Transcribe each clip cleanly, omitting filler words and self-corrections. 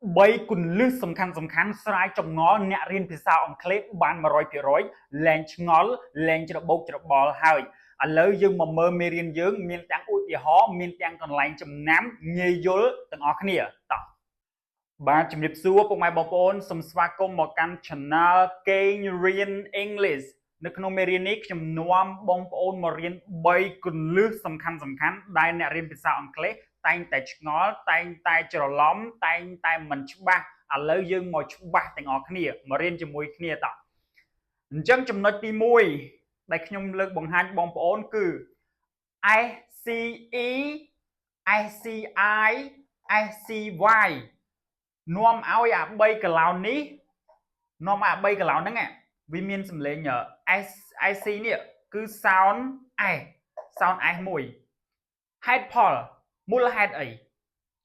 3គន្លឹះសំខាន់ស្រាយចម្ងល់អ្នករៀនភាសាអង់គ្លេសបាន 100% លែងឆ្ងល់លែងច្របូកច្របល់ហើយឥឡូវយើងមកមើលមេរៀនយើងមានទាំងឧទាហរណ៍មានទាំងកន្លែងចំណាំងាយយល់ទាំងអស់គ្នាតោះបាទជំរាបសួរពុកម៉ែបងប្អូនសូមស្វាគមន៍មកកាន់ Channel គេងរៀន English នៅក្នុងមេរៀននេះខ្ញុំនាំបងប្អូនមករៀន3គន្លឹះសំខាន់ដែលអ្នករៀនភាសាអង់គ្លេសតែងតែឆ្ងល់តែងតែច្រឡំតែងតែមិនច្បាស់ឥឡូវយើងមកច្បាស់ទាំងអស់គ្នាមករៀនជាមួយគ្នាតោះអញ្ចឹងចំណុចទី1ដែលខ្ញុំលើកបង្ហាញបងប្អូនគឺ SCE SCI SCY នាំឲ្យអា3កន្លោននេះនាំអា3កន្លោនហ្នឹងវាមានសំឡេង SIC នេះគឺ sound S មួយហេតុផលមូលហេតុអី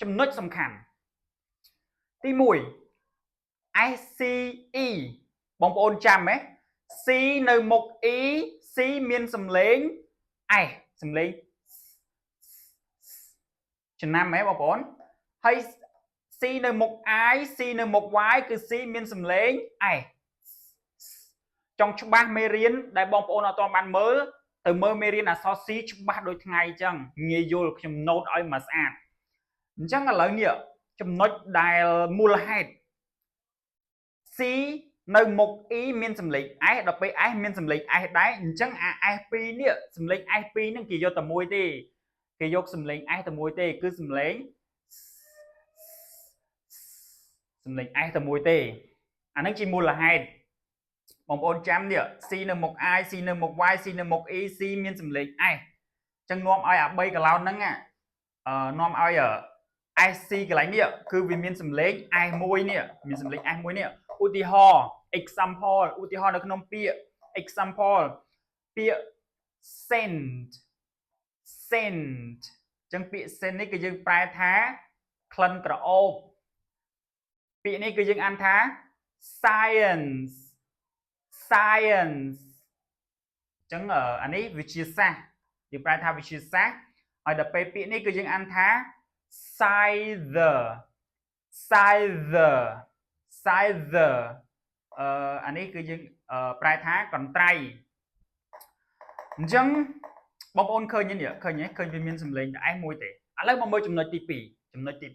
ចំណុចសំខាន់ទី1 SCE បងប្អូនចាំហ៎ C នៅមុខ E C មានសំឡេង S សំឡេងចំណាំហ៎បងប្អូនហើយ C នៅមុខ I C នៅមុខ Y គឺ C មានសំឡេង S ចង់ច្បាស់មេរៀនដែលបងប្អូនអត់ទាន់បានមើលទៅមើលមេរៀនអក្សរ C ច្បាស់ដូចថ្ងៃអញ្ចឹងងាយយល់ខ្ញុំ note ឲ្យមកស្អាតអញ្ចឹងឥឡូវនេះចំណុចដែលមូលហេតុ C នៅមុខ E មានសំឡេង S ដល់ពេល S មានសំឡេង S ដែរអញ្ចឹងអា S2 នេះសំឡេង S2 ហ្នឹងគេយកតែមួយទេគេយកសំឡេង S តែមួយទេគឺសំឡេង S តែមួយទេអាហ្នឹងជាមូលហេតុបងប្អូនចាំនេះ C នៅមុខ I C នៅមុខ Y C នៅមុខ E C មានសំឡេង S អញ្ចឹងនាំឲ្យអា3កន្លោនហ្នឹងនាំឲ្យ SC កន្លែងនេះគឺវាមានសំឡេង S មួយនេះមានសំឡេង S មួយនេះឧទាហរណ៍ example ឧទាហរណ៍នៅក្នុងពាក្យ example ពាក្យ send អញ្ចឹងពាក្យ send នេះគឺយើងប្រែថាក្លិនក្រអូបពាក្យនេះគឺយើងអានថា science អញ្ចឹងអានេះវិទ្យាសាស្ត្រយើងប្រែថាវិទ្យាសាស្ត្រហើយដល់ពេលពាក្យនេះគឺយើងអានថា cider អានេះគឺយើងប្រែថាកន្ត្រៃអញ្ចឹងបងប្អូនឃើញនេះឃើញវាមានសំឡេងតែ S មួយទេឥឡូវមកមើលចំណុចទី2ចំណុចទី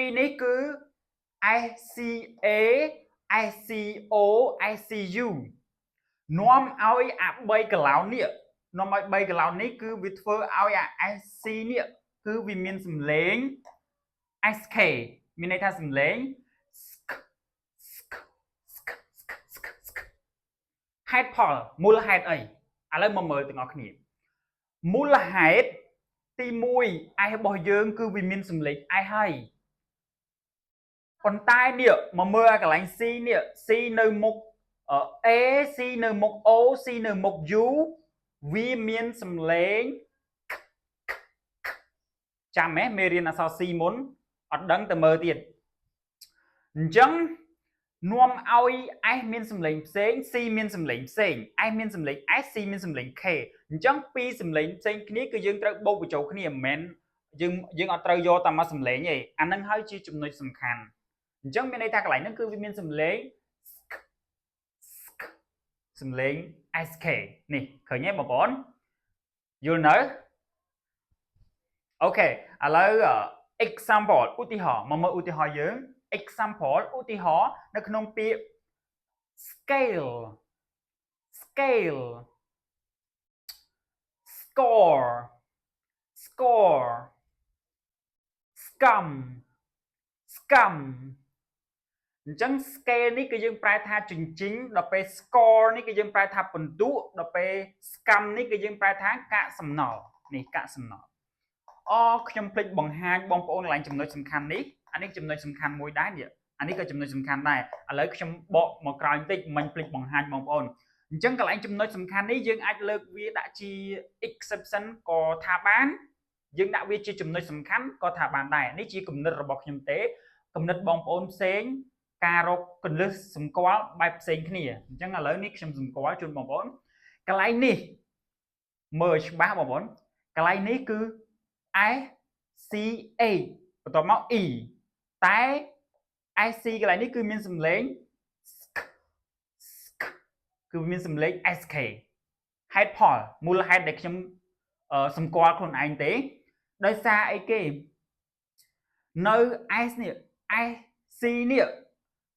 2នេះគឺ SCA SCO SCU នាំឲ្យអា3កន្លោននេះនាំឲ្យ3កន្លោននេះគឺវាធ្វើឲ្យអា SC នេះគឺវាមានសំឡេង SK មានន័យថាសំឡេងហេតុផលមូលហេតុអីឥឡូវមកមើលទាំងអស់គ្នាមូលហេតុទី1 S របស់យើងគឺវាមានសំឡេង S ហើយប៉ុន្តែនេះមកមើលឲ្យកន្លែង C នេះ C នៅមុខ A C នៅមុខ O C នៅមុខ U វាមានសំឡេងចាំហ៎មេរៀនអក្សរ C មុនអត់ដឹងទៅមើលទៀតអញ្ចឹងនាំឲ្យ S មានសំឡេងផ្សេង C មានសំឡេងផ្សេង S មានសំឡេង S C មានសំឡេង K អញ្ចឹងពីរសំឡេងផ្សេងគ្នាគឺយើងត្រូវបូកបញ្ចូលគ្នាមិនមែនយើងអត់ត្រូវយកតែមកសំឡេងទេអានឹងហើយជាចំណុចសំខាន់អញ្ចឹងមានន័យថាកន្លែងហ្នឹងគឺវាមានសំឡេង SK នេះឃើញទេបងប្អូនយល់នៅអូខេឥឡូវ example ឧទាហរណ៍មកមើលឧទាហរណ៍យើង example ឧទាហរណ៍នៅក្នុងពាក្យ scale score scum អញ្ចឹង scale នេះគឺយើងប្រែថាជញ្ជីងដល់ពេល score នេះគឺយើងប្រែថាពិន្ទុដល់ពេល scum នេះគឺយើងប្រែថាកាកសំណល់នេះកាកសំណល់ខ្ញុំភ្លេចបង្ហាញបងប្អូនឡើងចំណុចសំខាន់នេះអានេះចំណុចសំខាន់មួយដែរនេះអានេះក៏ចំណុចសំខាន់ដែរឥឡូវខ្ញុំបកមកក្រោយបន្តិចមិនភ្លេចបង្ហាញបងប្អូនអញ្ចឹងកន្លែងចំណុចសំខាន់នេះយើងអាចលើកវាដាក់ជា exception ក៏ថាបានយើងដាក់វាជាចំណុចសំខាន់ក៏ថាបានដែរនេះជាគំនិតរបស់ខ្ញុំទេគំនិតបងប្អូនផ្សេងការរកគន្លឹះសម្គាល់បែបផ្សេងគ្នាអញ្ចឹងឥឡូវនេះខ្ញុំសម្គាល់ជូនបងប្អូនកន្លែងនេះមើលច្បាស់បងប្អូនកន្លែងនេះគឺ SCA បន្ទាប់មក E តែ IC កន្លែងនេះគឺមានសំឡេងគឺមានសំឡេង SK ហេតុផលមូលហេតុដែលខ្ញុំសម្គាល់ខ្លួនឯងទេដោយសារអីគេនៅ S នេះ SC នេះ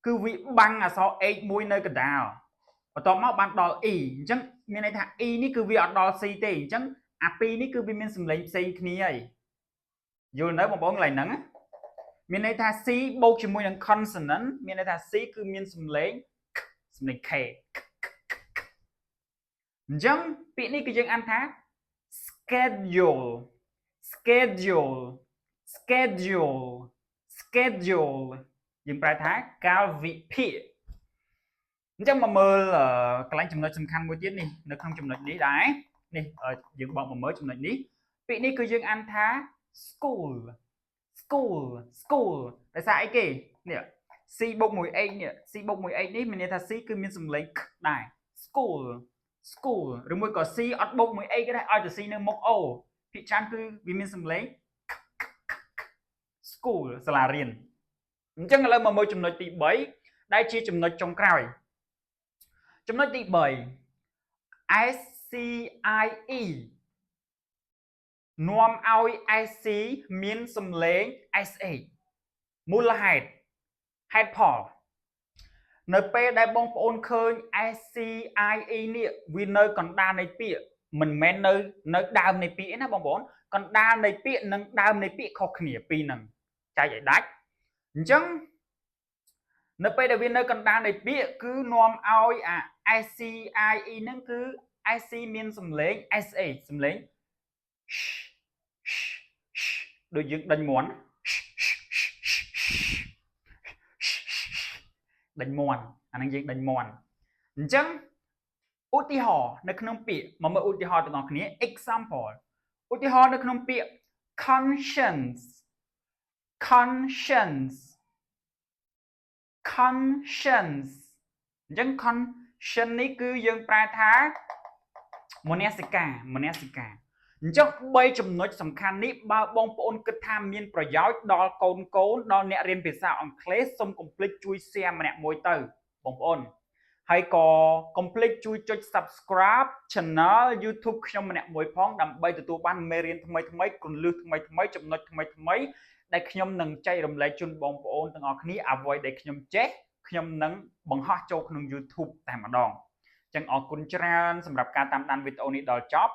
គឺវាបាំងអក្សរ H មួយនៅកណ្ដាលបន្ទាប់មកបានដល់ E អញ្ចឹងមានន័យថា E នេះគឺវាអត់ដល់ C ទេអញ្ចឹងអាពីរនេះគឺវាមានសំឡេងផ្សេងគ្នាហើយយល់នៅបងប្អូនកន្លែងហ្នឹងមានន័យថា C បូកជាមួយនឹង consonant មានន័យថា C គឺមានសំឡេង K អញ្ចឹងពាក្យនេះគឺយើងអានថា schedule យើងប្រែថាកាលវិភាគអញ្ចឹងមកមើលកន្លែងចំណុចសំខាន់មួយទៀតនេះនៅក្នុងចំណុចនេះដែរនេះយើងបកមកមើលចំណុចនេះពាក្យនេះគឺយើងអានថា school ដោយសារអីគេនេះ C បូកមួយ H នេះ C បូកមួយ H នេះមានន័យថា C គឺមានសំឡេងដែរ school ឬមួយក៏ C អត់បូកមួយ H ក៏ដែរឲ្យតែ C នៅមុខ O ភាគច្រើនគឺវាមានសំឡេង school សាលារៀនអញ្ចឹងឥឡូវមកមើលចំណុចទី3ដែលជាចំណុចចុងក្រោយចំណុចទី3 SCIE នាំឲ្យ SC មានសំឡេង SH មូលហេតុផលនៅពេលដែលបងប្អូនឃើញ SCIE នេះវានៅកណ្ដាលនៃពាក្យមិនមែននៅដើមនៃពាក្យទេណាបងប្អូនកណ្ដាលនៃពាក្យនិងដើមនៃពាក្យខុសគ្នាពីរហ្នឹងចែកឲ្យដាច់អញ្ចឹងនៅពេលដែលវានៅកណ្ដាលនៃពាក្យគឺនាំឲ្យអា SCIE ហ្នឹងគឺ SC មានសំឡេង SH សំឡេងដូចយើងដេញមាន់ដេញមាន់អាហ្នឹងយើងដេញមាន់អញ្ចឹងឧទាហរណ៍នៅក្នុងពាក្យមកមើលឧទាហរណ៍ទាំងអស់គ្នា example ឧទាហរណ៍នៅក្នុងពាក្យ conscience អញ្ចឹង conscience នេះគឺយើងប្រែថាមនសិការអញ្ចឹង3ចំណុចសំខាន់នេះបើបងប្អូនគិតថាមានប្រយោជន៍ដល់កូនដល់អ្នករៀនភាសាអង់គ្លេសសូមកុំភ្លេចជួយ share ម្នាក់មួយទៅបងប្អូនហើយក៏កុំភ្លេចជួយចុច subscribe channel YouTube ខ្ញុំម្នាក់មួយផងដើម្បីទទួលបានមេរៀនថ្មីគន្លឹះថ្មីចំណុចថ្មីដែលខ្ញុំនឹងចែករំលែកជូនបងប្អូនទាំងអស់គ្នាអ្វីដែលខ្ញុំចេះខ្ញុំនឹងបង្ហោះចូលក្នុង YouTube តែម្ដងអញ្ចឹងអរគុណច្រើនសម្រាប់ការតាមដានវីដេអូនេះដល់ចប់